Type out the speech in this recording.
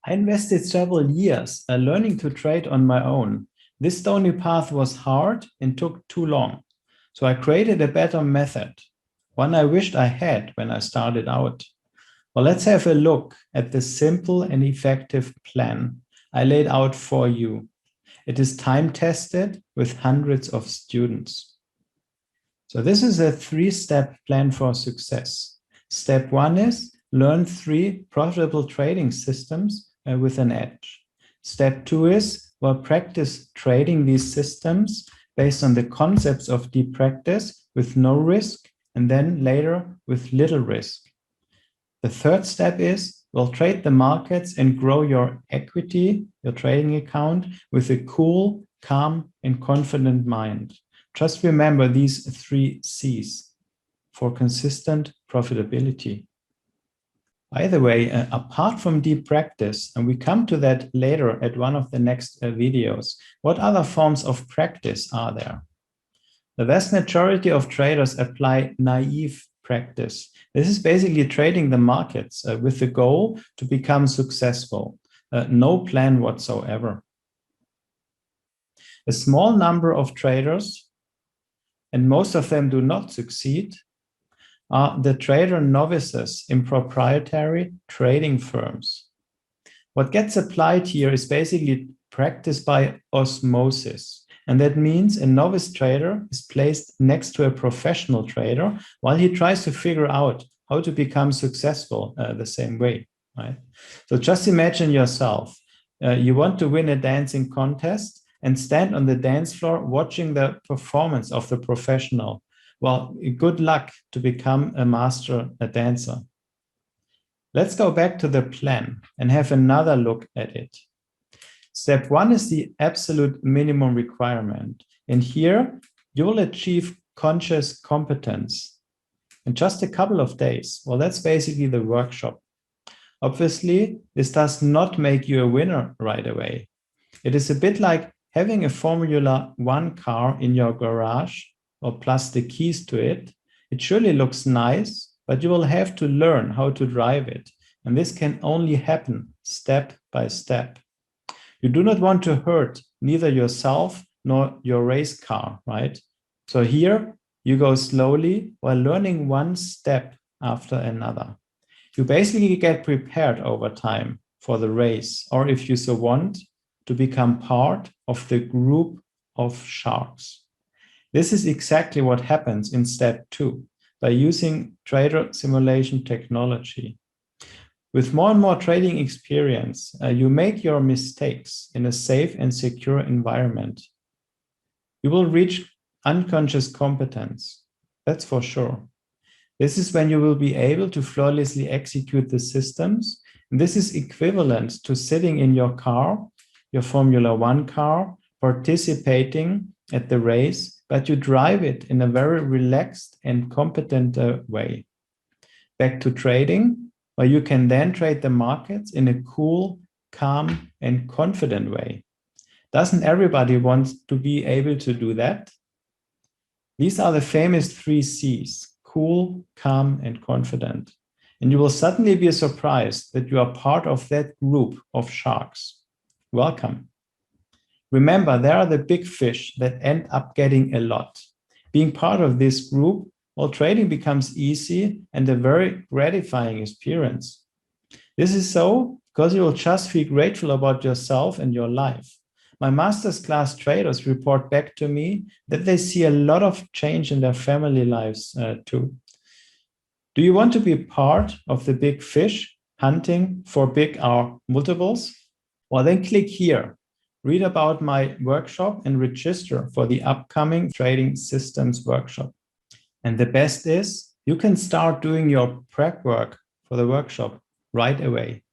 I invested several years learning to trade on my own. This stony path was hard and took too long. So I created a better method, one I wished I had when I started out. Well, let's have a look at the simple and effective plan I laid out for you. It is time-tested with hundreds of students. So this is a 3-step plan for success. Step 1 is learn 3 profitable trading systems with an edge. Step 2 is, well, practice trading these systems based on the concepts of deep practice with no risk, and then later with little risk. The 3rd step is, well, trade the markets and grow your equity, your trading account, with a cool, calm, and confident mind. Just remember these 3 C's for consistent profitability. By the way, apart from deep practice, and we come to that later at one of the next videos, what other forms of practice are there? The vast majority of traders apply naive practice. This is basically trading the markets with the goal to become successful. No plan whatsoever. A small number of traders, and most of them do not succeed, are the trader novices in proprietary trading firms. What gets applied here is basically practice by osmosis. And that means a novice trader is placed next to a professional trader while he tries to figure out how to become successful the same way, right? So just imagine yourself. You want to win a dancing contest and stand on the dance floor watching the performance of the professional. Well, good luck to become a master, a dancer. Let's go back to the plan and have another look at it. Step 1 is the absolute minimum requirement. And here you will achieve conscious competence in just a couple of days. Well, that's basically the workshop. Obviously, this does not make you a winner right away. It is a bit like having a Formula 1 car in your garage or plus the keys to it. It surely looks nice, but you will have to learn how to drive it. And this can only happen step by step. You do not want to hurt neither yourself nor your race car, right? So here you go slowly while learning one step after another. You basically get prepared over time for the race, or if you so want, to become part of the group of sharks. This is exactly what happens in step 2 by using trader simulation technology. With more and more trading experience, you make your mistakes in a safe and secure environment. You will reach unconscious competence, that's for sure. This is when you will be able to flawlessly execute the systems. And this is equivalent to sitting in your car, your Formula 1 car, participating at the race, but you drive it in a very relaxed and competent way. Back to trading, where you can then trade the markets in a cool, calm, and confident way. Doesn't everybody want to be able to do that? These are the famous 3 C's, cool, calm, and confident. And you will suddenly be surprised that you are part of that group of sharks. Welcome. Remember, there are the big fish that end up getting a lot. Being part of this group, well, trading becomes easy and a very gratifying experience. This is so because you will just feel grateful about yourself and your life. My master's class traders report back to me that they see a lot of change in their family lives too. Do you want to be part of the big fish hunting for big R multiples? Well, then click here. Read about my workshop and register for the upcoming Trading Systems workshop. And the best is, you can start doing your prep work for the workshop right away.